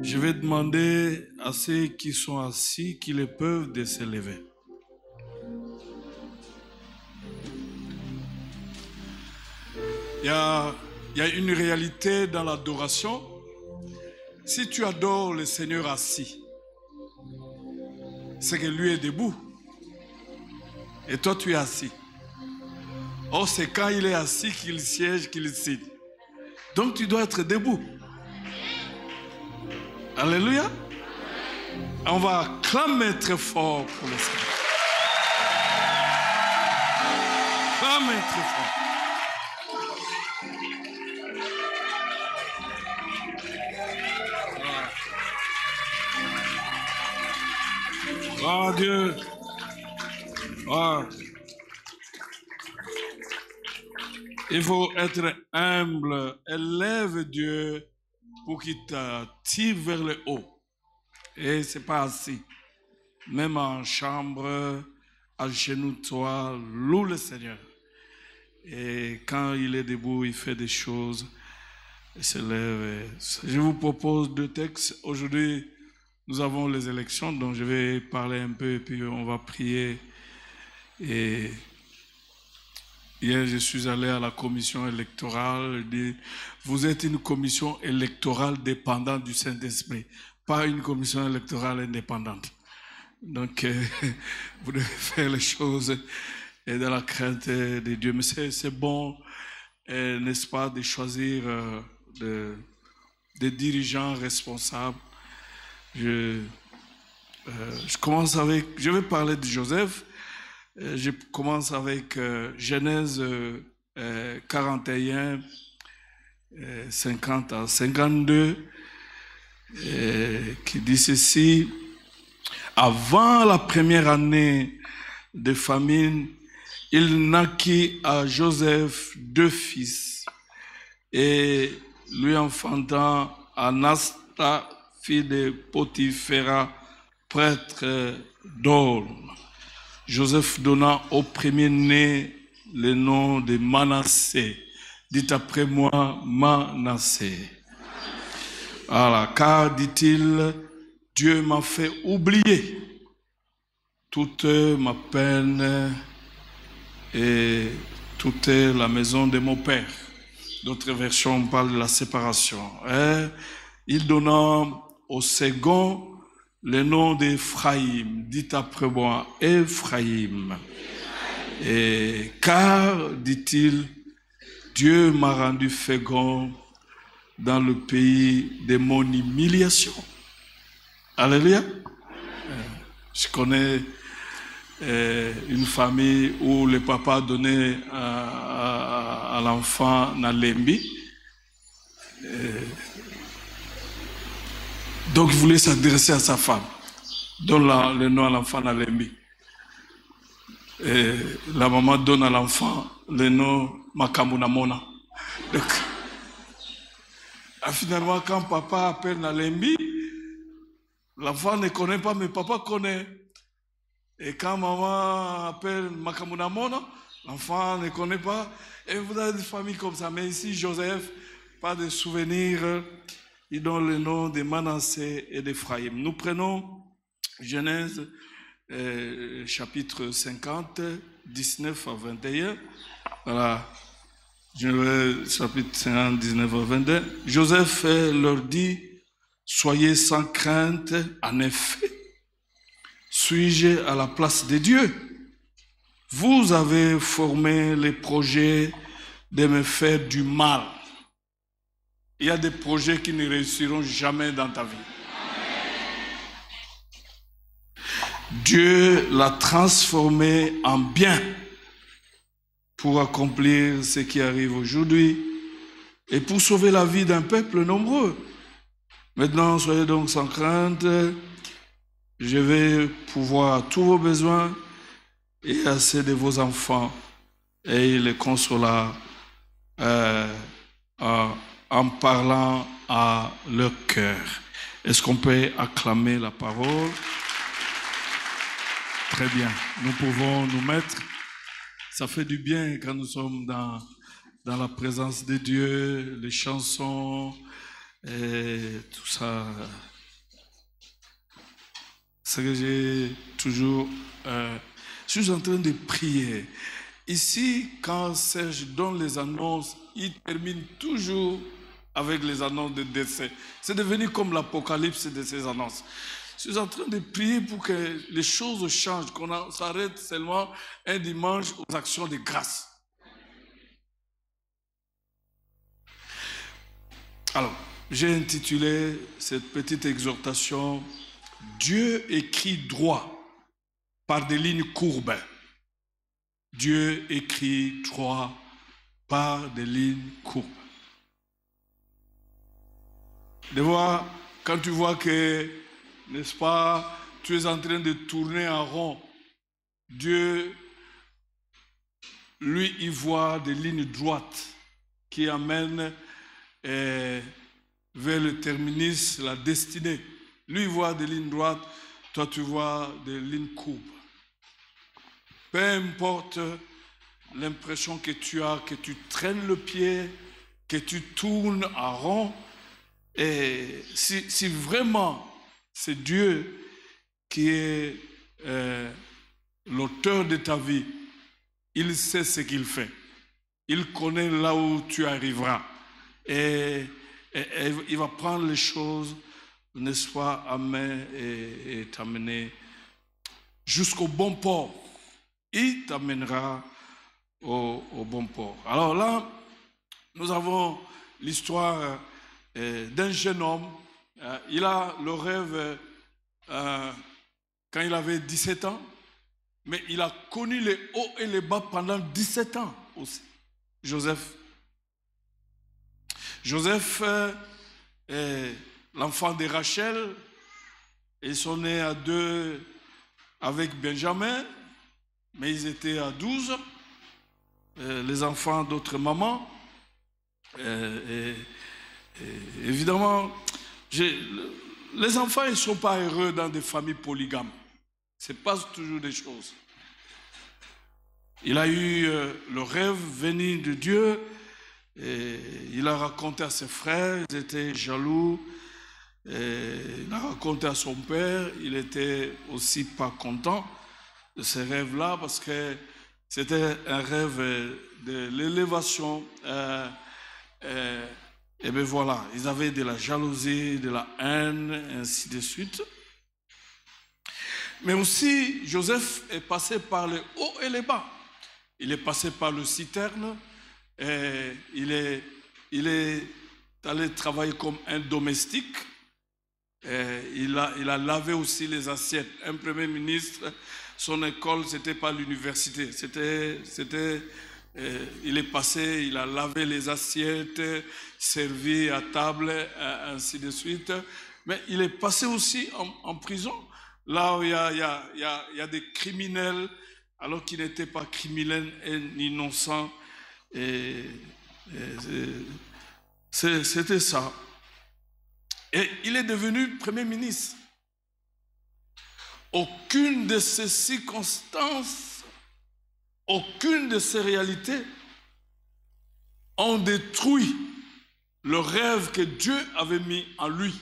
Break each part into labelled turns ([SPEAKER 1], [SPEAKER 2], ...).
[SPEAKER 1] Je vais demander à ceux qui sont assis, qui le peuvent, de se lever. Il y a une réalité dans l'adoration. Si tu adores le Seigneur assis, c'est que lui est debout. Et toi, tu es assis. Or, c'est quand il est assis qu'il siège, qu'il signe. Donc, tu dois être debout. Alléluia. On va clamer très fort pour le Seigneur. Clamer très fort. Oh Dieu. Oh. Il faut être humble. Élève Dieu pour qu'il te tire vers le haut. Et c'est pas assis. Même en chambre, à genoux, toi, loue le Seigneur. Et quand il est debout, il fait des choses. Il se lève. Je vous propose deux textes. Aujourd'hui, nous avons les élections, donc je vais parler un peu et puis on va prier. Et hier, je suis allé à la commission électorale. Vous êtes une commission électorale dépendante du Saint-Esprit, pas une commission électorale indépendante. Donc, vous devez faire les choses dans la crainte de Dieu. Mais c'est bon, n'est-ce pas, de choisir des dirigeants responsables. Je vais parler de Joseph. Je commence avec Genèse 41, 50 à 52, qui dit ceci. Avant la première année de famine, il naquit à Joseph 2 fils, et lui enfantant Anasta, fille de Potiphéra, prêtre d'Or. Joseph donna au premier-né le nom de Manassé. Dites après moi, Manassé. Voilà, car, dit-il, Dieu m'a fait oublier toute ma peine et toute la maison de mon père. D'autres versions parlent de la séparation. Il donna au second le nom d'Ephraïm. Dites après moi, Ephraïm. Et car, dit-il, Dieu m'a rendu fécond dans le pays de mon humiliation. Alléluia. Je connais une famille où le papa donnait à l'enfant Nalembi. Donc, il voulait s'adresser à sa femme. Donne le nom à l'enfant Nalembi. Et la maman donne à l'enfant le nom Makamunamona. Donc, finalement, quand papa appelle Nalembi, l'enfant ne connaît pas, mais papa connaît. Et quand maman appelle Makamunamona, l'enfant ne connaît pas. Et vous avez des familles comme ça. Mais ici, Joseph, pas de souvenirs. Il donne le nom de Manassé et d'Ephraïm. Nous prenons Genèse chapitre 50, 19 à 21. Voilà. Genèse chapitre 50, 19 à 21. Joseph leur dit, soyez sans crainte, en effet, suis-je à la place de Dieu? Vous avez formé les projets de me faire du mal. Il y a des projets qui ne réussiront jamais dans ta vie. Dieu l'a transformé en bien pour accomplir ce qui arrive aujourd'hui et pour sauver la vie d'un peuple nombreux. Maintenant, soyez donc sans crainte. Je vais pourvoir tous vos besoins et assez de vos enfants. Et il les consola en parlant à leur cœur. Est-ce qu'on peut acclamer la parole? Très bien. Nous pouvons nous mettre. Ça fait du bien quand nous sommes dans la présence de Dieu, les chansons, Et tout ça, c'est que j'ai toujours... je suis en train de prier. Ici, quand Serge donne les annonces, il termine toujours avec les annonces de décès. C'est devenu comme l'apocalypse de ces annonces. Je suis en train de prier pour que les choses changent, qu'on s'arrête seulement un dimanche aux actions de grâce. Alors, j'ai intitulé cette petite exhortation « Dieu écrit droit par des lignes courbes ». Dieu écrit droit par des lignes courbes. De voir, quand tu vois que, n'est-ce pas, tu es en train de tourner en rond, Dieu, lui, il voit des lignes droites qui amènent vers le terminus, la destinée. Lui, il voit des lignes droites, toi, tu vois des lignes courbes. Peu importe l'impression que tu as, que tu traînes le pied, que tu tournes en rond, et si vraiment c'est Dieu qui est l'auteur de ta vie, il sait ce qu'il fait. Il connaît là où tu arriveras. Et il va prendre les choses, n'est-ce pas, à main et t'amener jusqu'au bon port. Il t'amènera au bon port. Alors là, nous avons l'histoire d'un jeune homme. Il a le rêve quand il avait 17 ans, mais il a connu les hauts et les bas pendant 17 ans aussi. Joseph. Joseph est l'enfant de Rachel. Ils sont nés à 2 avec Benjamin, mais ils étaient à 12, les enfants d'autres mamans. Évidemment, les enfants ils ne sont pas heureux dans des familles polygames. Ce n'est pas toujours des choses. Il a eu le rêve venu de Dieu, et il a raconté à ses frères, ils étaient jaloux. Il a raconté à son père, il était aussi pas content de ces rêves-là parce que c'était un rêve de l'élévation. Et bien voilà, ils avaient de la jalousie, de la haine, ainsi de suite. Mais aussi, Joseph est passé par les hauts et les bas. Il est passé par le citerne, et il est allé travailler comme un domestique. Il a lavé aussi les assiettes. Un premier ministre, son école, ce n'était pas l'université. Il est passé, il a lavé les assiettes, servi à table, ainsi de suite. Mais il est passé aussi en prison, là où il y a des criminels, alors qu'il n'était pas criminel et innocent. C'était ça. Et il est devenu Premier ministre. Aucune de ces circonstances, aucune de ces réalités ont détruit le rêve que Dieu avait mis en lui.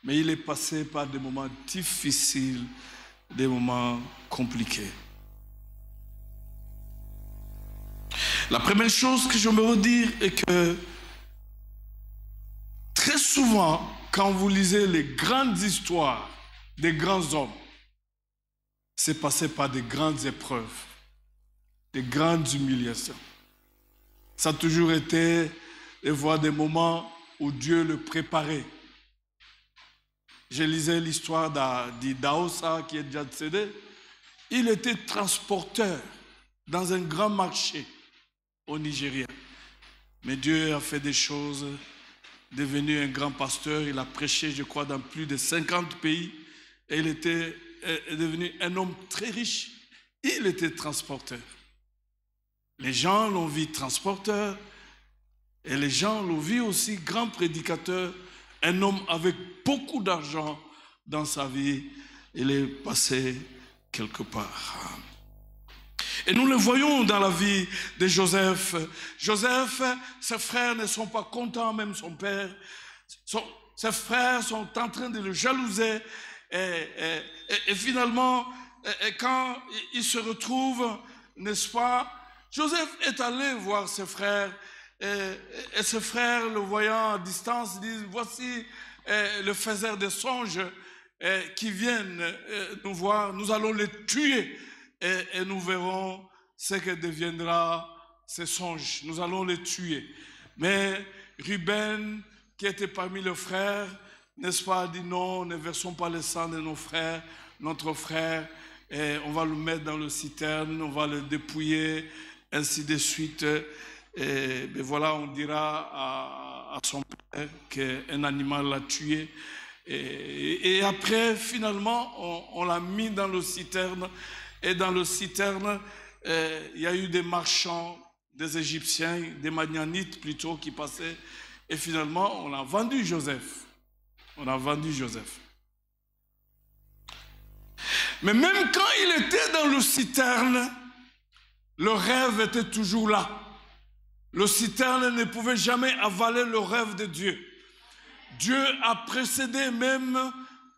[SPEAKER 1] Mais il est passé par des moments difficiles, des moments compliqués. La première chose que je me dire est que très souvent, quand vous lisez les grandes histoires des grands hommes, c'est passé par des grandes épreuves, des grandes humiliations. Ça a toujours été de voir des moments où Dieu le préparait. Je lisais l'histoire d'Idaosa qui est déjà décédé. Il était transporteur dans un grand marché au Nigeria. Mais Dieu a fait des choses, devenu un grand pasteur. Il a prêché, je crois, dans plus de 50 pays. Et il est devenu un homme très riche. Il était transporteur. Les gens l'ont vu transporteur. Et les gens l'ont vu aussi grand prédicateur. Un homme avec beaucoup d'argent dans sa vie. Il est passé quelque part. Et nous le voyons dans la vie de Joseph. Joseph, ses frères ne sont pas contents, même son père. ses frères sont en train de le jalouser. Et finalement, quand il se retrouve, n'est-ce pas, Joseph est allé voir ses frères. Et ses frères, le voyant à distance, disent, voici le faiseur des songes qui viennent nous voir, nous allons les tuer et nous verrons ce que deviendra ces songes. Nous allons les tuer. Mais Ruben, qui était parmi les frères, n'est-ce pas, dit non, ne versons pas le sang de nos frères, notre frère, et on va le mettre dans le citerne, on va le dépouiller, ainsi de suite. Et ben voilà, on dira à son père qu'un animal l'a tué. Et après, finalement, on l'a mis dans le citerne. Et dans le citerne, il y a eu des marchands, des Égyptiens, des Madianites plutôt, qui passaient. Et finalement, on a vendu Joseph. On a vendu Joseph. Mais même quand il était dans le citerne, le rêve était toujours là. Le citerne ne pouvait jamais avaler le rêve de Dieu. Dieu a précédé même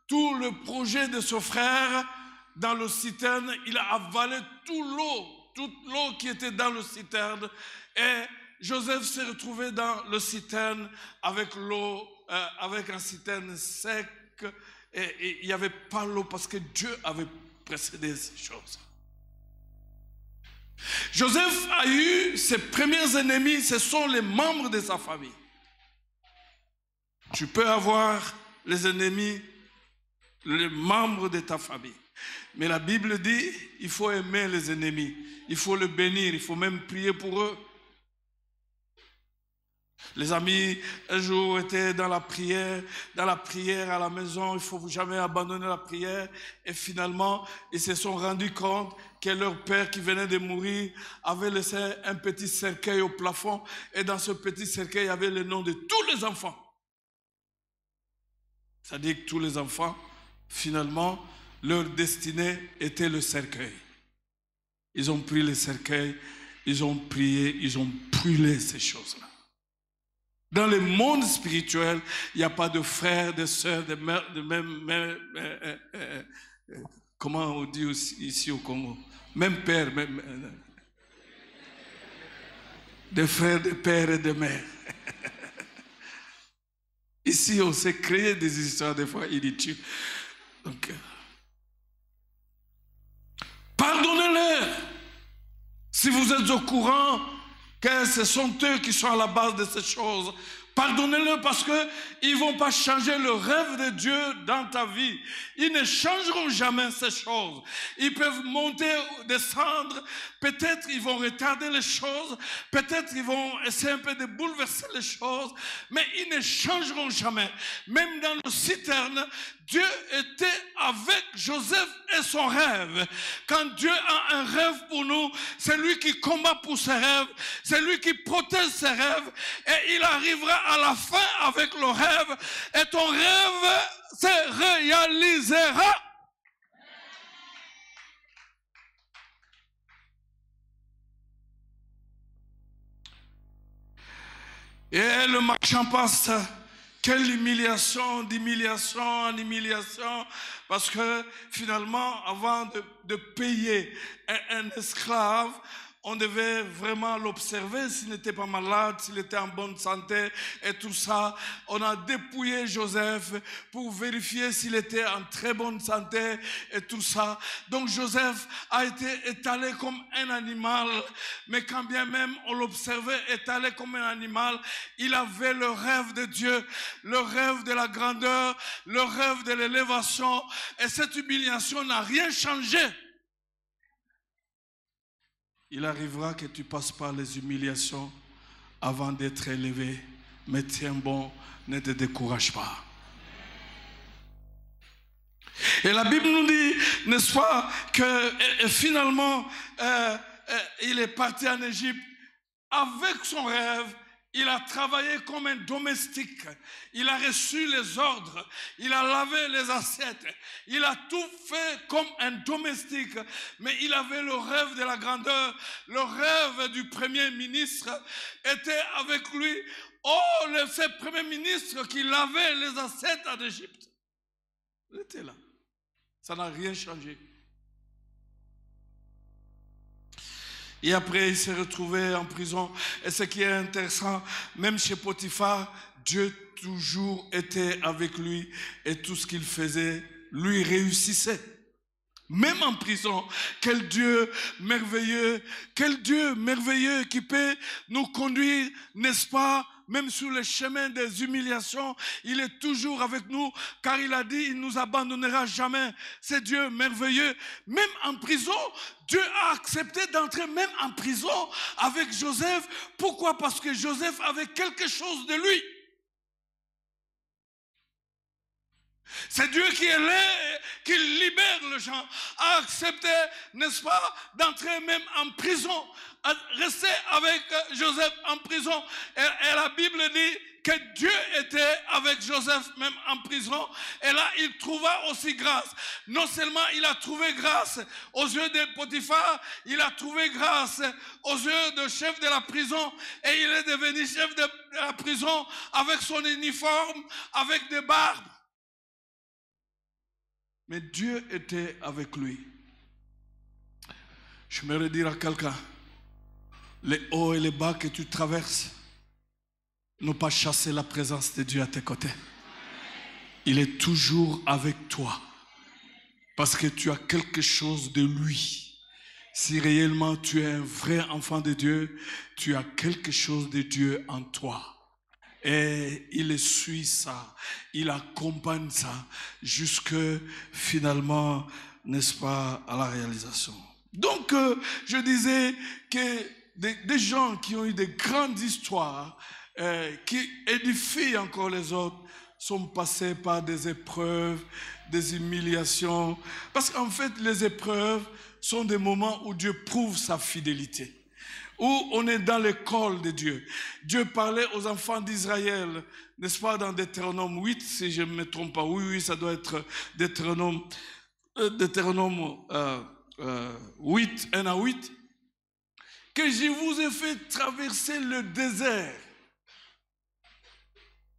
[SPEAKER 1] tout le projet de ce frère dans le citerne. Il a avalé toute l'eau qui était dans le citerne. Et Joseph s'est retrouvé dans le citerne avec l'eau, avec un citerne sec. Et il n'y avait pas l'eau parce que Dieu avait précédé ces choses. Joseph a eu ses premiers ennemis, ce sont les membres de sa famille. Tu peux avoir les ennemis, les membres de ta famille. Mais la Bible dit, il faut aimer les ennemis, il faut les bénir, il faut même prier pour eux. Les amis, un jour, étaient dans la prière à la maison, il ne faut jamais abandonner la prière. Et finalement, ils se sont rendus compte que leur père qui venait de mourir avait laissé un petit cercueil au plafond. Et dans ce petit cercueil, il y avait le nom de tous les enfants. C'est-à-dire que tous les enfants, finalement, leur destinée était le cercueil. Ils ont pris le cercueil, ils ont prié, ils ont brûlé ces choses-là. Dans le monde spirituel, il n'y a pas de frères, de sœurs, de mères, de même, comment on dit ici au Congo, même père, de frères, de pères et de mères. Ici, on s'est créé des histoires des fois inutiles. Donc, pardonnez-leur si vous êtes au courant que ce sont eux qui sont à la base de ces choses. Pardonnez-le parce qu'ils ne vont pas changer le rêve de Dieu dans ta vie. Ils ne changeront jamais ces choses. Ils peuvent monter, descendre. Peut-être ils vont retarder les choses. Peut-être ils vont essayer un peu de bouleverser les choses. Mais ils ne changeront jamais. Même dans le citerne, Dieu était avec Joseph et son rêve. Quand Dieu a un rêve pour nous, c'est lui qui combat pour ses rêves. C'est lui qui protège ses rêves. Et il arrivera à la fin avec le rêve. Et ton rêve se réalisera. Et le marchand passe. Quelle humiliation, d'humiliation en humiliation, parce que finalement, avant de payer un esclave, on devait vraiment l'observer s'il n'était pas malade, s'il était en bonne santé et tout ça. On a dépouillé Joseph pour vérifier s'il était en très bonne santé et tout ça. Donc Joseph a été étalé comme un animal, mais quand bien même on l'observait étalé comme un animal, il avait le rêve de Dieu, le rêve de la grandeur, le rêve de l'élévation, et cette humiliation n'a rien changé. Il arrivera que tu passes par les humiliations avant d'être élevé. Mais tiens bon, ne te décourage pas. Et la Bible nous dit, n'est-ce pas, que finalement, il est parti en Égypte avec son rêve. Il a travaillé comme un domestique. Il a reçu les ordres. Il a lavé les assiettes. Il a tout fait comme un domestique. Mais il avait le rêve de la grandeur. Le rêve du premier ministre était avec lui Oh, ces premiers ministres qui lavaient les assiettes en Égypte, ils étaient là. Ça n'a rien changé. Et après, il s'est retrouvé en prison. Et ce qui est intéressant, même chez Potiphar, Dieu toujours était avec lui. Et tout ce qu'il faisait, lui réussissait. Même en prison, quel Dieu merveilleux qui peut nous conduire, n'est-ce pas, même sur le chemin des humiliations, il est toujours avec nous, car il a dit, il ne nous abandonnera jamais. C'est Dieu merveilleux. Même en prison, Dieu a accepté d'entrer même en prison avec Joseph. Pourquoi? Parce que Joseph avait quelque chose de lui. C'est Dieu qui est là, qui libère les gens, a accepté, n'est-ce pas, d'entrer même en prison, à rester avec Joseph en prison. Et la Bible dit que Dieu était avec Joseph même en prison. Et là, il trouva aussi grâce. Non seulement il a trouvé grâce aux yeux de Potiphar, il a trouvé grâce aux yeux du chef de la prison. Et il est devenu chef de la prison avec son uniforme, avec des barbes. Mais Dieu était avec lui. Je me dire à quelqu'un, les hauts et les bas que tu traverses n'ont pas chassé la présence de Dieu à tes côtés. Il est toujours avec toi. Parce que tu as quelque chose de lui. Si réellement tu es un vrai enfant de Dieu, tu as quelque chose de Dieu en toi. Et il suit ça, il accompagne ça, jusque finalement, n'est-ce pas, à la réalisation. Donc, je disais que des gens qui ont eu des grandes histoires, qui édifient encore les autres, sont passés par des épreuves, des humiliations. Parce qu'en fait, les épreuves sont des moments où Dieu prouve sa fidélité. Où on est dans l'école de Dieu. Dieu parlait aux enfants d'Israël, n'est-ce pas, dans Deutéronome 8, si je ne me trompe pas. Oui, ça doit être Deutéronome 8, 1 à 8. Que je vous ai fait traverser le désert.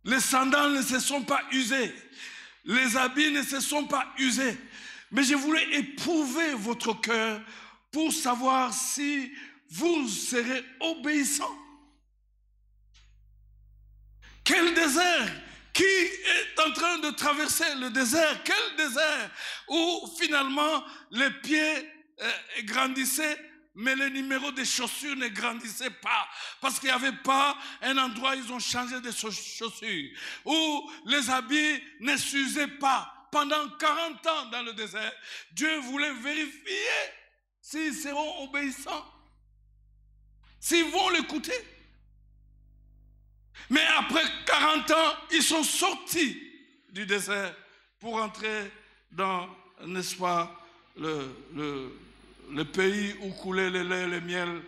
[SPEAKER 1] Les sandales ne se sont pas usées. Les habits ne se sont pas usés. Mais je voulais éprouver votre cœur pour savoir si vous serez obéissants. Quel désert? Qui est en train de traverser le désert? Quel désert où finalement les pieds grandissaient, mais les numéros des chaussures ne grandissaient pas. Parce qu'il n'y avait pas un endroit où ils ont changé de chaussures. Où les habits ne s'usaient pas. Pendant 40 ans dans le désert, Dieu voulait vérifier s'ils seront obéissants. S'ils vont l'écouter. Mais après 40 ans, ils sont sortis du désert pour entrer dans, n'est-ce pas, le pays où coulait le lait et le miel.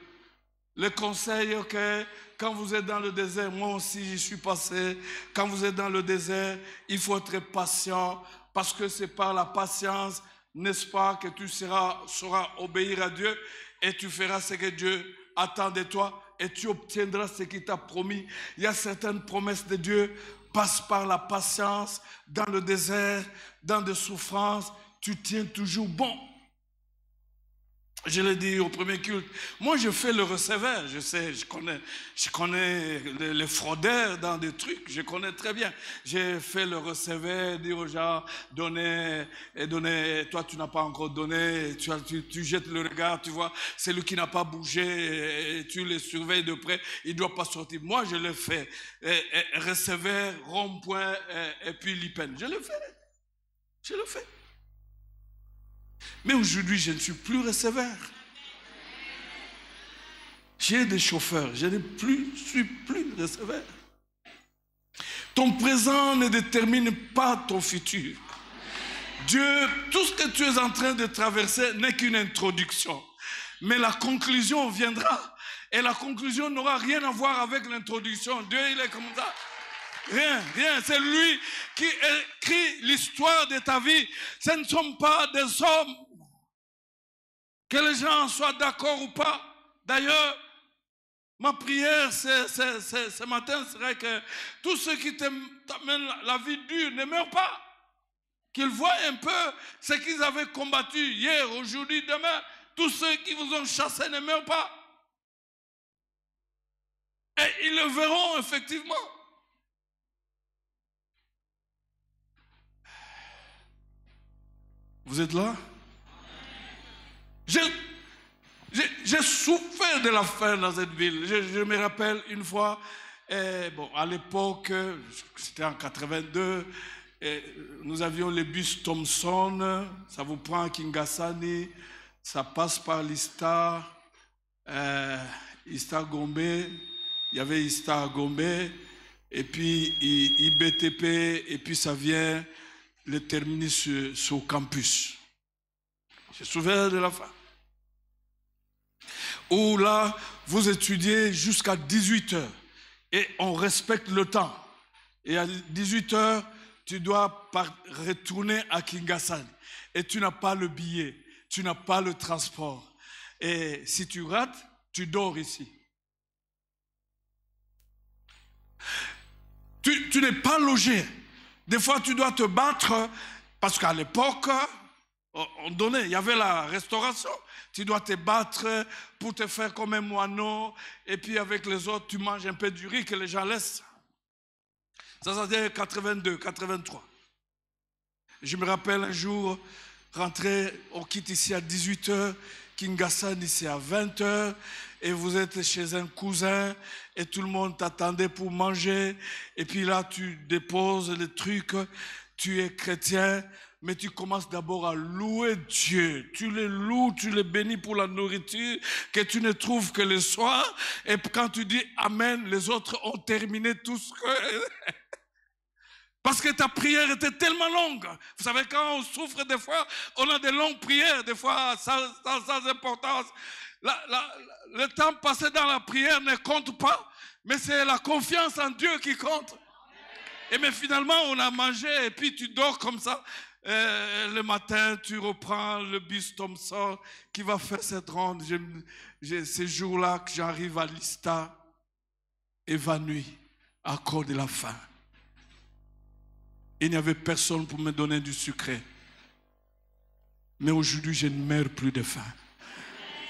[SPEAKER 1] Le conseil, que quand vous êtes dans le désert, moi aussi j'y suis passé, quand vous êtes dans le désert, il faut être patient, parce que c'est par la patience, n'est-ce pas, que tu sauras obéir à Dieu, et tu feras ce que Dieu attends de toi et tu obtiendras ce qu'il t'a promis. Il y a certaines promesses de Dieu, passe par la patience, dans le désert, dans des souffrances, tu tiens toujours bon. Je l'ai dit au premier culte, moi je fais le receveur, je sais, je connais les fraudeurs dans des trucs, je connais très bien. J'ai fait le receveur, dire aux gens, donnez, toi tu n'as pas encore donné, tu jettes le regard, tu vois, c'est lui qui n'a pas bougé, et tu le surveilles de près, il ne doit pas sortir. Moi je le fais, receveur, rond-point, et puis l'IPEN, je le fais. Mais aujourd'hui, je ne suis plus receveur. J'ai des chauffeurs, je ne suis plus receveur. Ton présent ne détermine pas ton futur. Dieu, tout ce que tu es en train de traverser n'est qu'une introduction. Mais la conclusion viendra. Et la conclusion n'aura rien à voir avec l'introduction. Dieu, il est comme ça. Rien. C'est lui qui écrit l'histoire de ta vie. Ce ne sont pas des hommes. Que les gens soient d'accord ou pas. D'ailleurs, Ma prière ce matin serait que tous ceux qui t'amènent la vie dure ne meurent pas. Qu'ils voient un peu ce qu'ils avaient combattu hier, aujourd'hui, demain. Tous ceux qui vous ont chassé ne meurent pas. Et ils le verront effectivement. Vous êtes là? J'ai souffert de la faim dans cette ville. Je me rappelle une fois, à l'époque, c'était en 82, nous avions le bus Thomson, ça vous prend à Kingasani, ça passe par l'Ista, Ista Gombe, il y avait Ista Gombe, et puis IBTP, et puis ça vient le terminus sur le campus. J'ai souffert de la faim. Où là, vous étudiez jusqu'à 18 heures et on respecte le temps. Et à 18 heures, tu dois retourner à Kingasani et tu n'as pas le billet, tu n'as pas le transport. Et si tu rates, tu dors ici. Tu n'es pas logé. Des fois, tu dois te battre parce qu'à l'époque, on donnait, il y avait la restauration. Tu dois te battre pour te faire comme un moineau. Et puis avec les autres, tu manges un peu du riz que les gens laissent. Ça dit 82, 83. Je me rappelle un jour, rentrer, on quitte ici à 18h, Kingasani ici à 20h, et vous êtes chez un cousin, et tout le monde t'attendait pour manger. Et puis là, tu déposes les trucs, tu es chrétien, mais tu commences d'abord à louer Dieu. Tu le loues, tu le bénis pour la nourriture que tu ne trouves que le soir. Et quand tu dis Amen, les autres ont terminé tout ce que... Parce que ta prière était tellement longue. Vous savez, quand on souffre, des fois, on a des longues prières, des fois sans importance. Le temps passé dans la prière ne compte pas, mais c'est la confiance en Dieu qui compte. Et mais finalement, on a mangé et puis tu dors comme ça. Le matin, tu reprends le bus Thomson qui va faire cette ronde. Ces jours-là que j'arrive à l'Ista, évanoui à cause de la faim. Il n'y avait personne pour me donner du sucré. Mais aujourd'hui, je ne meurs plus de faim.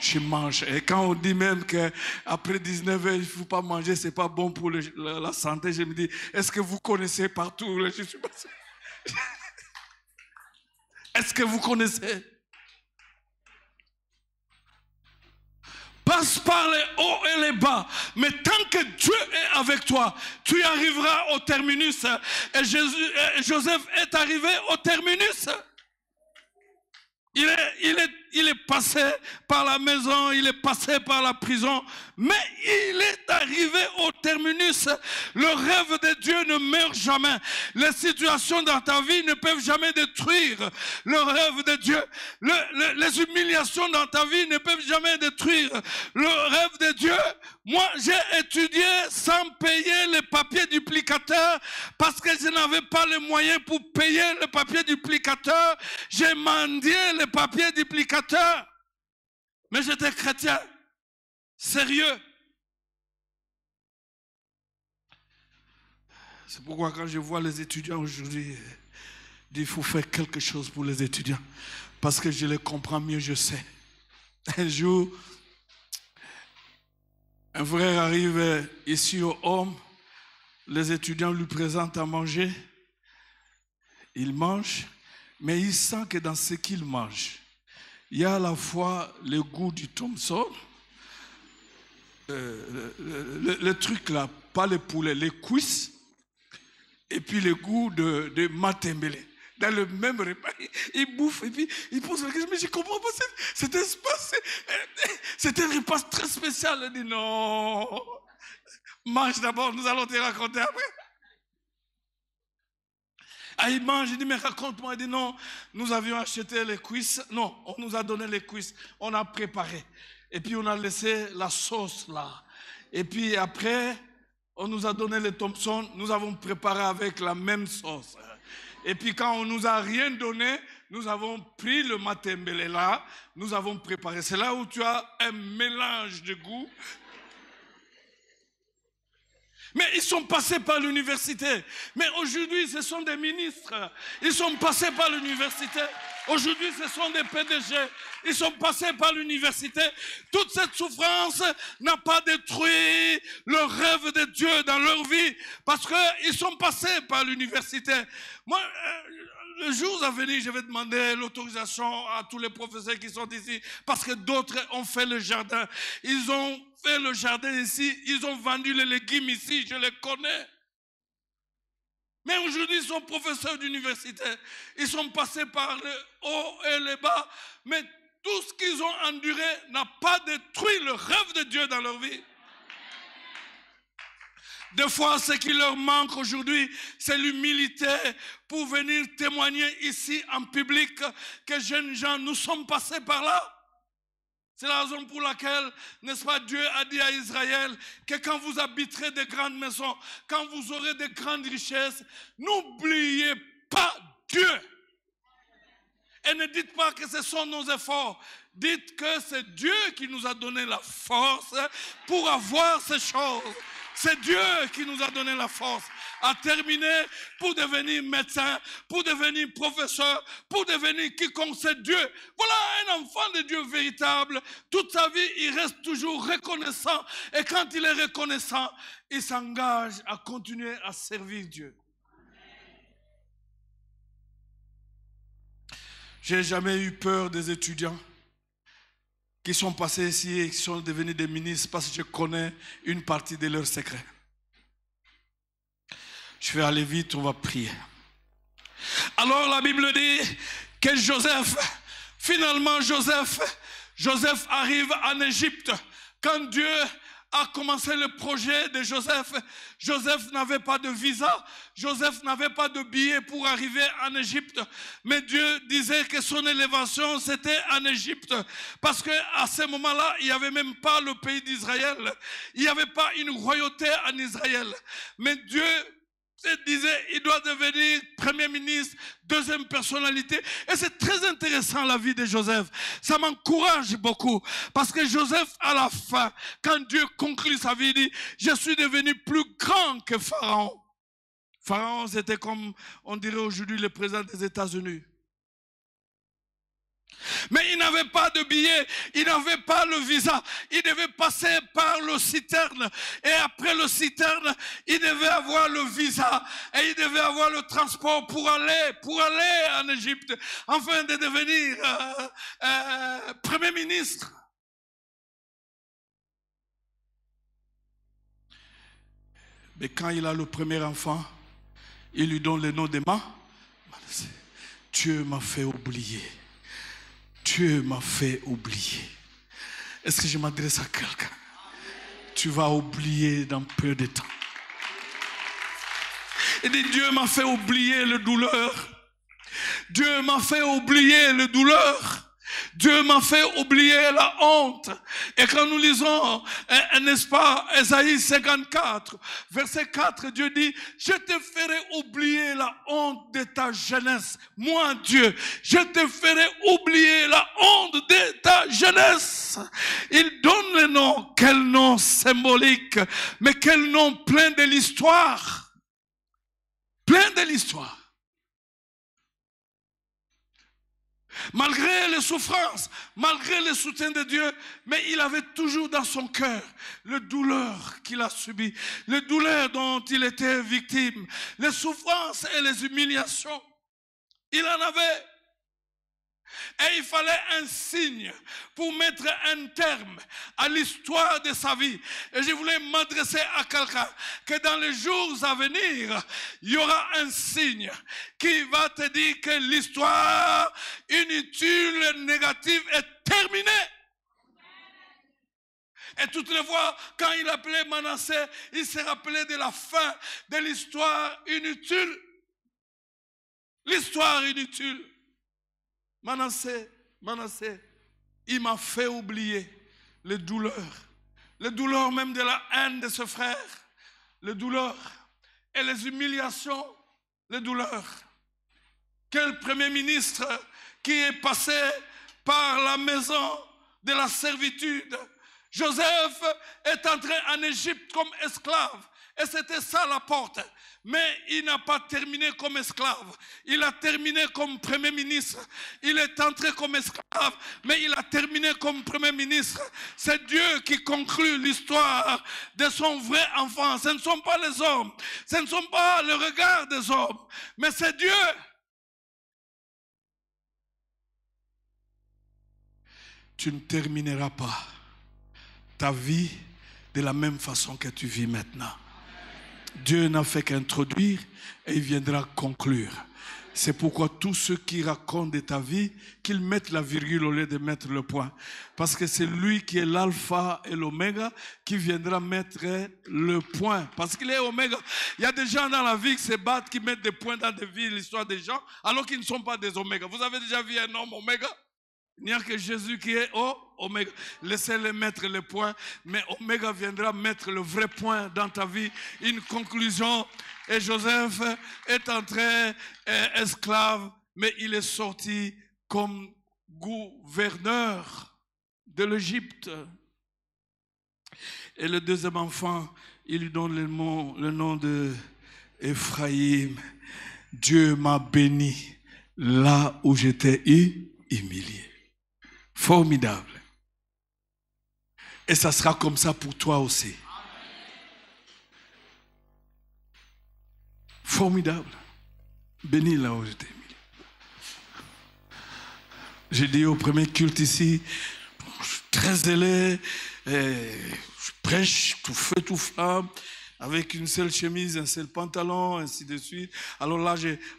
[SPEAKER 1] Je mange. Et quand on dit même qu'après 19 heures, il ne faut pas manger, ce n'est pas bon pour la santé, je me dis, est-ce que vous connaissez partout? Je suis passé. Est-ce que vous connaissez? Passe par les hauts et les bas. Mais tant que Dieu est avec toi, tu arriveras au terminus. Et Joseph est arrivé au terminus. Il est passé par la maison, il est passé par la prison, mais il est arrivé au terminus. Le rêve de Dieu ne meurt jamais. Les situations dans ta vie ne peuvent jamais détruire le rêve de Dieu. Les humiliations dans ta vie ne peuvent jamais détruire le rêve de Dieu. Moi, j'ai étudié sans payer les papiers duplicateurs parce que je n'avais pas les moyens pour payer le papier duplicateur. J'ai mendié les papiers duplicateurs. Mais j'étais chrétien, sérieux. C'est pourquoi quand je vois les étudiants aujourd'hui, il faut faire quelque chose pour les étudiants. Parce que je les comprends mieux, je sais. Un jour, un frère arrive ici au home, les étudiants lui présentent à manger, il mange, mais il sent que dans ce qu'il mange, il y a à la fois le goût du Thomson, le truc là, pas le poulet, les cuisses, et puis le goût de matembele. Dans le même repas, il bouffe et puis il pose la question, mais je ne comprends pas cet espace. C'est un repas très spécial. Il dit non, mange d'abord, nous allons te raconter après. Ah, il mange, il dit mais raconte-moi. Il dit non, nous avions acheté les cuisses. Non, on nous a donné les cuisses, on a préparé. Et puis on a laissé la sauce là. Et puis après, on nous a donné les Thomson, nous avons préparé avec la même sauce. Et puis quand on nous a rien donné, nous avons pris le matembele là, nous avons préparé. C'est là où tu as un mélange de goût. Mais ils sont passés par l'université. Mais aujourd'hui, ce sont des ministres. Ils sont passés par l'université. Aujourd'hui, ce sont des PDG. Ils sont passés par l'université. Toute cette souffrance n'a pas détruit le rêve de Dieu dans leur vie parce qu'ils sont passés par l'université. Moi, le jour à venir, je vais demander l'autorisation à tous les professeurs qui sont ici parce que d'autres ont fait le jardin. Ils ont fait le jardin ici. Ils ont vendu les légumes ici. Je les connais. Mais aujourd'hui, ils sont professeurs d'université. Ils sont passés par le haut et le bas. Mais tout ce qu'ils ont enduré n'a pas détruit le rêve de Dieu dans leur vie. Des fois, ce qui leur manque aujourd'hui, c'est l'humilité pour venir témoigner ici en public que jeunes gens, nous sommes passés par là. C'est la raison pour laquelle, n'est-ce pas, Dieu a dit à Israël que quand vous habiterez de grandes maisons, quand vous aurez de grandes richesses, n'oubliez pas Dieu. Et ne dites pas que ce sont nos efforts. Dites que c'est Dieu qui nous a donné la force pour avoir ces choses. C'est Dieu qui nous a donné la force à terminer pour devenir médecin, pour devenir professeur, pour devenir quiconque. C'est Dieu. Voilà un enfant de Dieu véritable. Toute sa vie, il reste toujours reconnaissant. Et quand il est reconnaissant, il s'engage à continuer à servir Dieu. J'ai jamais eu peur des étudiants qui sont passés ici et qui sont devenus des ministres parce que je connais une partie de leurs secrets. Je vais aller vite, on va prier. Alors la Bible dit que finalement Joseph arrive en Égypte. Quand Dieu a commencé le projet de Joseph n'avait pas de visa, Joseph n'avait pas de billet pour arriver en Égypte. Mais Dieu disait que son élévation, c'était en Égypte. Parce qu'à ce moment-là, il n'y avait même pas le pays d'Israël. Il n'y avait pas une royauté en Israël. Mais Dieu disait, il doit devenir premier ministre, deuxième personnalité. Et c'est très intéressant la vie de Joseph. Ça m'encourage beaucoup. Parce que Joseph, à la fin, quand Dieu conclut sa vie, il dit, je suis devenu plus grand que Pharaon. Pharaon, c'était comme, on dirait aujourd'hui, le président des États-Unis. Mais il n'avait pas de billet, il n'avait pas le visa, il devait passer par le citerne. Et après le citerne, il devait avoir le visa et il devait avoir le transport pour aller en Égypte, afin de devenir premier ministre. Mais quand il a le premier enfant, il lui donne le nom de Manassé. Dieu m'a fait oublier. Dieu m'a fait oublier. Est-ce que je m'adresse à quelqu'un? Tu vas oublier dans peu de temps. Il dit, Dieu m'a fait oublier le douleur. Dieu m'a fait oublier le douleur. Dieu m'a fait oublier la honte. Et quand nous lisons, n'est-ce pas, Ésaïe 54, verset 4, Dieu dit, je te ferai oublier la honte de ta jeunesse. Moi, Dieu, je te ferai oublier la honte de ta jeunesse. Il donne le nom, quel nom symbolique, mais quel nom plein de l'histoire. Plein de l'histoire. Malgré les souffrances, malgré le soutien de Dieu, mais il avait toujours dans son cœur le douleur qu'il a subi, le douleur dont il était victime, les souffrances et les humiliations. Il en avait. Et il fallait un signe pour mettre un terme à l'histoire de sa vie. Et je voulais m'adresser à quelqu'un que dans les jours à venir, il y aura un signe qui va te dire que l'histoire inutile, négative est terminée. Et toutes les fois, quand il appelait Manassé, il se rappelait de la fin de l'histoire inutile. L'histoire inutile. Manassé, il m'a fait oublier les douleurs même de la haine de ce frère, les douleurs et les humiliations, les douleurs. Quel premier ministre qui est passé par la maison de la servitude. Joseph est entré en Égypte comme esclave. Et c'était ça la porte. Mais il n'a pas terminé comme esclave. Il a terminé comme premier ministre. Il est entré comme esclave, mais il a terminé comme premier ministre. C'est Dieu qui conclut l'histoire de son vrai enfant. Ce ne sont pas les hommes. Ce ne sont pas le regard des hommes. Mais c'est Dieu. Tu ne termineras pas ta vie de la même façon que tu vis maintenant. Dieu n'a fait qu'introduire et il viendra conclure. C'est pourquoi tous ceux qui racontent de ta vie, qu'ils mettent la virgule au lieu de mettre le point. Parce que c'est lui qui est l'alpha et l'oméga qui viendra mettre le point. Parce qu'il est oméga. Il y a des gens dans la vie qui se battent, qui mettent des points dans des vies, l'histoire des gens, alors qu'ils ne sont pas des oméga. Vous avez déjà vu un homme oméga? Il n'y a que Jésus qui est oméga. Laissez-le mettre le point, mais oméga viendra mettre le vrai point dans ta vie, une conclusion. Et Joseph est entré esclave, mais il est sorti comme gouverneur de l'Égypte. Et le deuxième enfant, il lui donne le nom de Ephraïm. Dieu m'a béni là où j'étais humilié. Formidable. Et ça sera comme ça pour toi aussi. Formidable. Béni là où j'étais humilié. J'ai dit au premier culte ici, je suis très zélé, je prêche tout feu, tout flamme, avec une seule chemise, un seul pantalon, ainsi de suite. Alors là,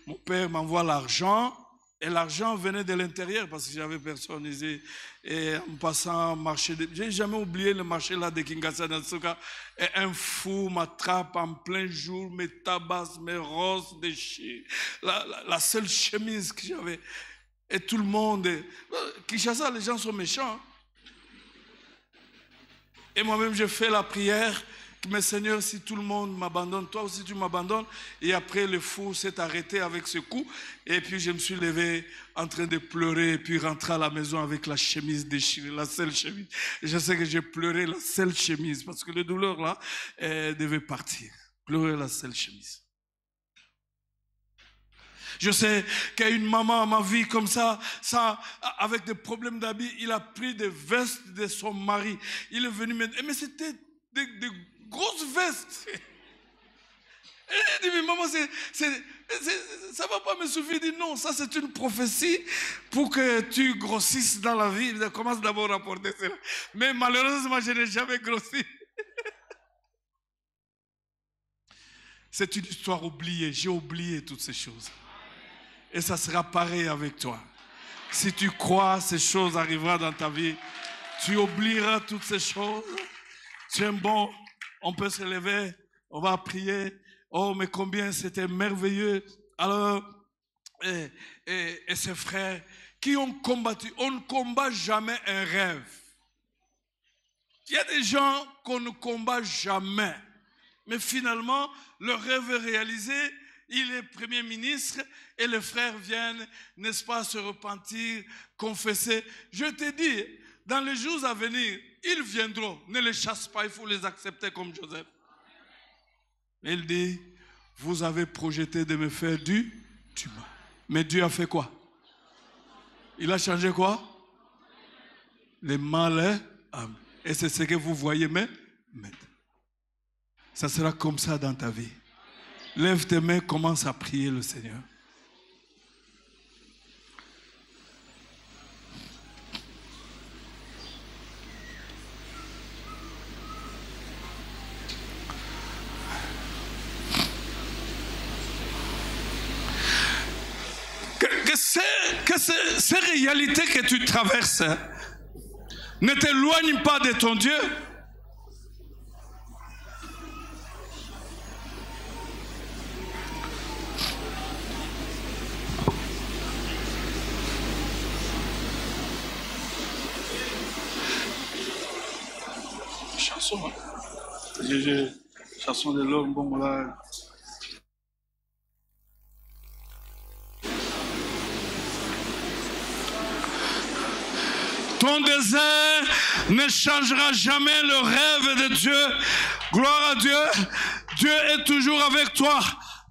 [SPEAKER 1] mon père m'envoie l'argent. Et l'argent venait de l'intérieur parce que j'avais personne ici. Et en passant marché, j'ai jamais oublié le marché là de Kinshasa Natsuka. Et un fou m'attrape en plein jour, me tabasse, me rose, déchire. La seule chemise que j'avais. Et tout le monde. Kinshasa, les gens sont méchants. Et moi-même, je fais la prière. Mais Seigneur, si tout le monde m'abandonne, toi aussi tu m'abandonnes. Et après, le fou s'est arrêté avec ce coup. Et puis, je me suis levé en train de pleurer. Et puis, rentré à la maison avec la chemise déchirée, la seule chemise. Et je sais que j'ai pleuré la seule chemise parce que la douleur là, devait partir. Pleurer la seule chemise. Je sais qu'il y a une maman à ma vie comme ça, avec des problèmes d'habits. Il a pris des vestes de son mari. Il est venu me dire, mais c'était des grosses vestes. Et il dit, mais maman, ça ne va pas me suffire. Il dit, non, ça c'est une prophétie pour que tu grossisses dans la vie. Il commence d'abord à porter cela. Mais malheureusement, je n'ai jamais grossi. C'est une histoire oubliée. J'ai oublié toutes ces choses. Et ça sera pareil avec toi. Si tu crois, ces choses arriveront dans ta vie. Tu oublieras toutes ces choses. Tu es bon. On peut se lever, on va prier. Oh, mais combien c'était merveilleux. Alors, et ses frères qui ont combattu. On ne combat jamais un rêve. Il y a des gens qu'on ne combat jamais. Mais finalement, le rêve est réalisé. Il est premier ministre et les frères viennent, n'est-ce pas, se repentir, confesser. Je te dis, dans les jours à venir, ils viendront. Ne les chasse pas, il faut les accepter comme Joseph. Il dit, vous avez projeté de me faire du mal. Mais Dieu a fait quoi? Il a changé quoi? Le mal est âme. Et c'est ce que vous voyez maintenant. Ça sera comme ça dans ta vie. Lève tes mains, commence à prier le Seigneur. Que ces réalités que tu traverses ne t'éloignent pas de ton Dieu. Chanson, hein? Chanson de l'homme, bon là. Ton désert ne changera jamais le rêve de Dieu. Gloire à Dieu. Dieu est toujours avec toi.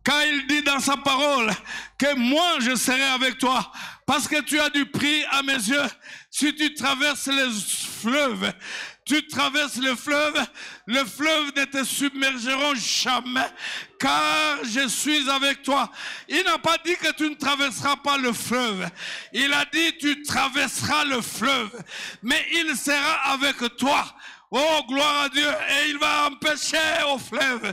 [SPEAKER 1] Car il dit dans sa parole que moi je serai avec toi. Parce que tu as du prix à mes yeux. Si tu traverses les fleuves, tu traverses le fleuve ne te submergeront jamais, car je suis avec toi. Il n'a pas dit que tu ne traverseras pas le fleuve. Il a dit tu traverseras le fleuve, mais il sera avec toi. Oh, gloire à Dieu. Et il va empêcher au fleuve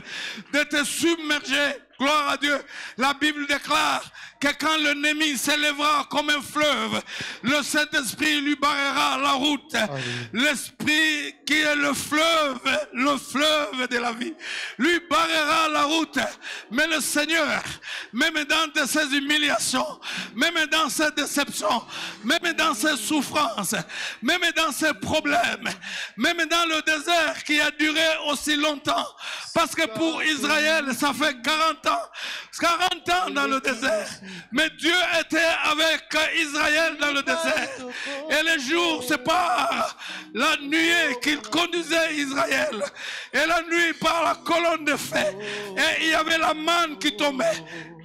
[SPEAKER 1] de te submerger. Gloire à Dieu. La Bible déclare que quand l'ennemi s'élèvera comme un fleuve, le Saint-Esprit lui barrera la route. L'Esprit qui est le fleuve de la vie, lui barrera la route. Mais le Seigneur, même dans ses humiliations, même dans ses déceptions, même dans ses souffrances, même dans ses problèmes, même dans le désert qui a duré aussi longtemps, parce que pour Israël, ça fait 40 ans dans le désert. Mais Dieu était avec Israël dans le désert. Et les jours, c'est par la nuit qu'il conduisait Israël. Et la nuit par la colonne de feu. Et il y avait la manne qui tombait.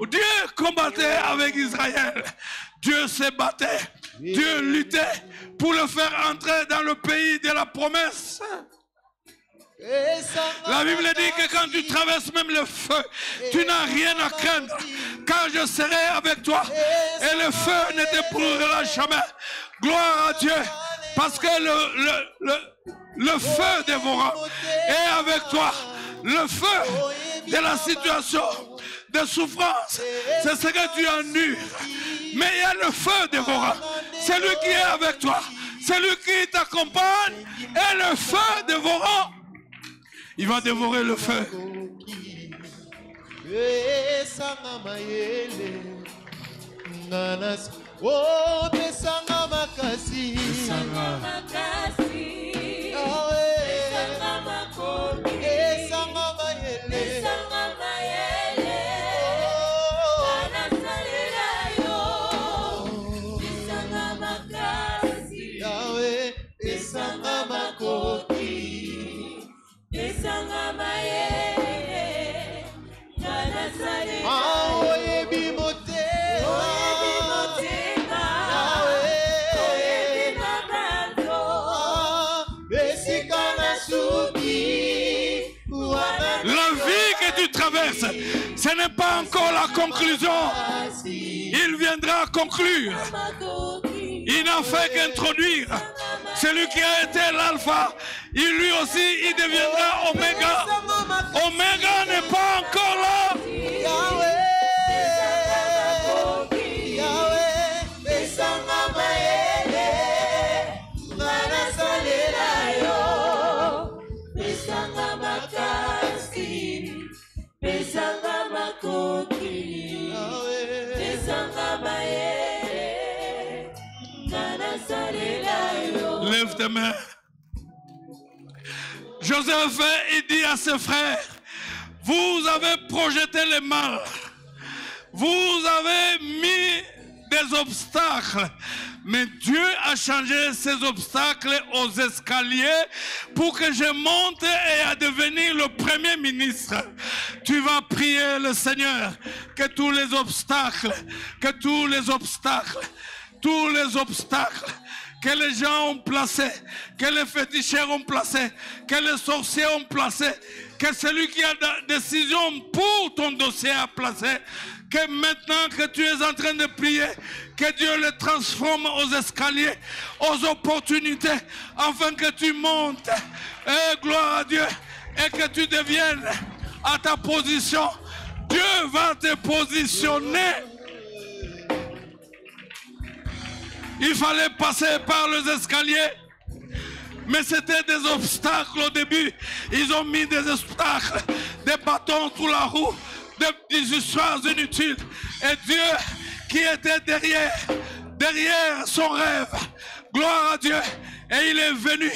[SPEAKER 1] Dieu combattait avec Israël. Dieu se battait. Dieu luttait pour le faire entrer dans le pays de la promesse. La Bible dit que quand tu traverses même le feu, tu n'as rien à craindre, car je serai avec toi et le feu ne te brûlera jamais. Gloire à Dieu, parce que le feu dévorant est avec toi. Le feu de la situation de souffrance, c'est ce que tu endures. Mais il y a le feu dévorant, c'est lui qui est avec toi, c'est lui qui t'accompagne, et le feu dévorant, il va dévorer le feu. Ce n'est pas encore la conclusion. Il viendra conclure. Il n'a fait qu'introduire. Celui qui a été l'alpha, lui aussi, il deviendra oméga. Oméga n'est pas encore là. Lève tes mains. Joseph, il dit à ses frères, vous avez projeté le mal, vous avez mis des obstacles, mais Dieu a changé ces obstacles aux escaliers pour que je monte et à devenir le premier ministre. Tu vas prier le Seigneur que tous les obstacles, que les gens ont placés, que les féticheurs ont placés, que les sorciers ont placés, que celui qui a la décision pour ton dossier a placé, que maintenant que tu es en train de prier, que Dieu le transforme aux escaliers, aux opportunités, afin que tu montes, et gloire à Dieu, et que tu deviennes à ta position. Dieu va te positionner. Il fallait passer par les escaliers, mais c'était des obstacles au début. Ils ont mis des obstacles, des bâtons sous la roue, des histoires inutiles. Et Dieu qui était derrière son rêve, gloire à Dieu, et il est venu.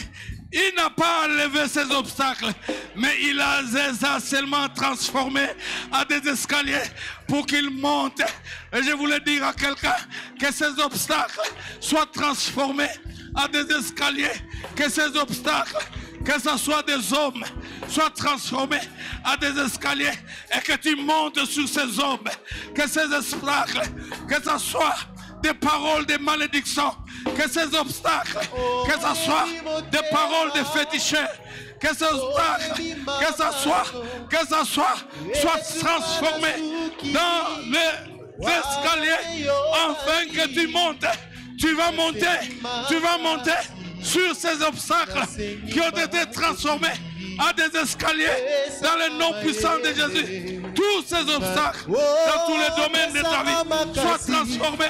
[SPEAKER 1] Il n'a pas enlevé ces obstacles, mais il les a seulement transformés à des escaliers pour qu'ils montent. Et je voulais dire à quelqu'un que ces obstacles soient transformés à des escaliers, que ces obstacles, Que ce soit des hommes, soient transformés à des escaliers et que tu montes sur ces hommes. Que ces obstacles, que ce soit des paroles de malédiction, que ces obstacles, que ce soit des paroles de féticheurs, que ces obstacles, que ce soit transformé dans les escaliers afin que tu montes. Tu vas monter sur ces obstacles qui ont été transformés à des escaliers dans le nom puissant de Jésus. Tous ces obstacles dans tous les domaines de ta vie soient transformés.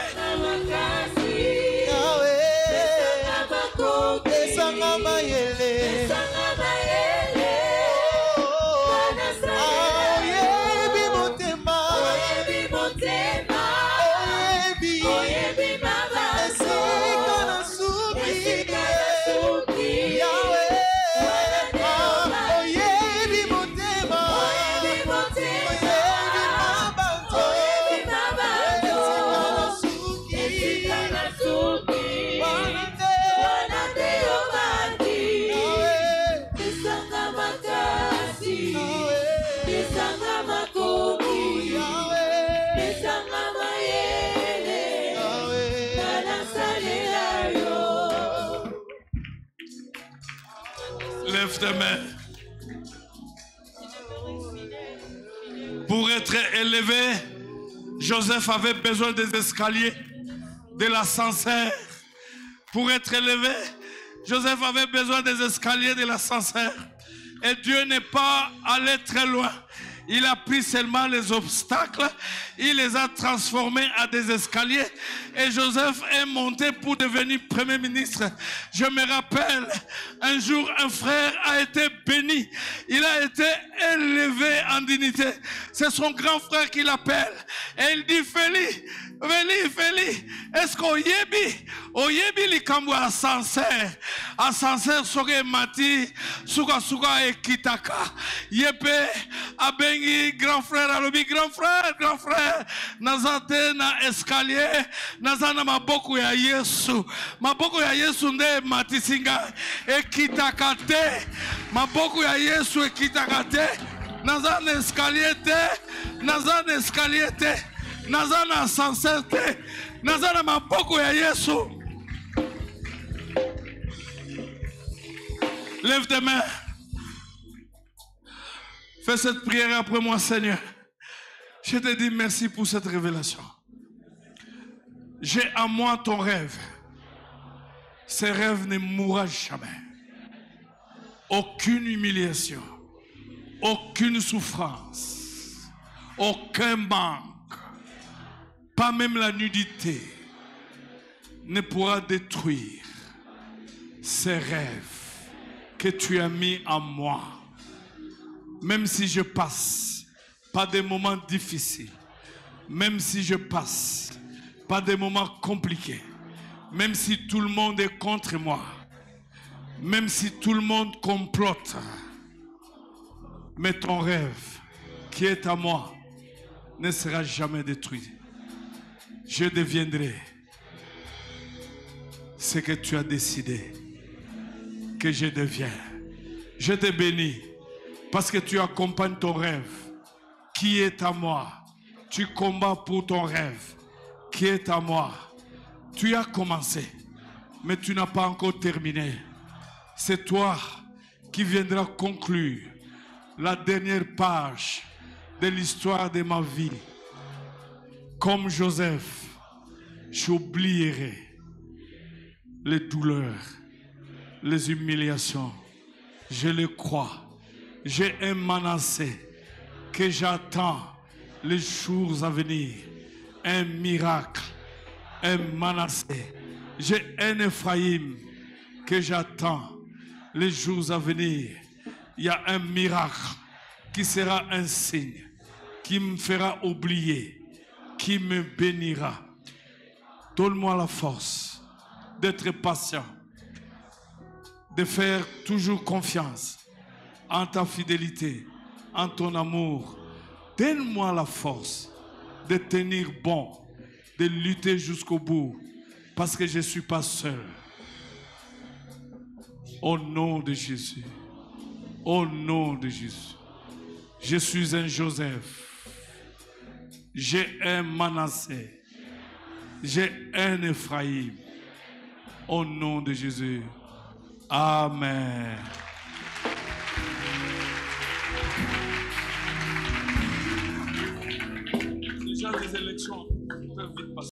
[SPEAKER 1] Lève tes mains. Pour être élevé, Joseph avait besoin des escaliers, de l'ascenseur. Pour être élevé, Joseph avait besoin des escaliers, de l'ascenseur. Et Dieu n'est pas allé très loin. Il a pris seulement les obstacles, il les a transformés à des escaliers et Joseph est monté pour devenir Premier ministre. Je me rappelle, un jour un frère a été béni, il a été élevé en dignité. C'est son grand frère qui l'appelle et il dit Félix, est-ce qu'on yebi likambo ascenseur soge mati suka e kitaka yepe abengi grand frère alobi grand frère nazate na escalier nazana maboko ya Yesu nde mati singa e kitaka te maboko ya Yesu e kitaka te nazana escalier te nazana ascenseur te nazana maboko ya Yesu. Lève tes mains. Fais cette prière après moi, Seigneur. Je te dis merci pour cette révélation. J'ai en moi ton rêve. Ce rêve ne mourra jamais. Aucune humiliation, aucune souffrance, aucun manque, pas même la nudité ne pourra détruire ces rêves que tu as mis en moi. Même si je passe par des moments difficiles, même si je passe par des moments compliqués, même si tout le monde est contre moi, même si tout le monde complote, mais ton rêve qui est à moi ne sera jamais détruit. Je deviendrai ce que tu as décidé que je deviens. Je te bénis parce que tu accompagnes ton rêve qui est à moi. Tu combats pour ton rêve qui est à moi. Tu as commencé, mais tu n'as pas encore terminé. C'est toi qui viendras conclure la dernière page de l'histoire de ma vie. Comme Joseph, j'oublierai les douleurs, les humiliations. Je le crois. J'ai un Manassé que j'attends les jours à venir. Un miracle, un Manassé. J'ai un Ephraïm que j'attends les jours à venir. Il y a un miracle qui sera un signe, qui me fera oublier, qui me bénira. Donne-moi la force d'être patient, de faire toujours confiance en ta fidélité, en ton amour. Donne-moi la force de tenir bon, de lutter jusqu'au bout, parce que je ne suis pas seul. Au nom de Jésus. Au nom de Jésus. Je suis un Joseph. J'ai un Manassé. J'ai un Ephraïm. Au nom de Jésus. Amen. Déjà les élections peuvent vite passer.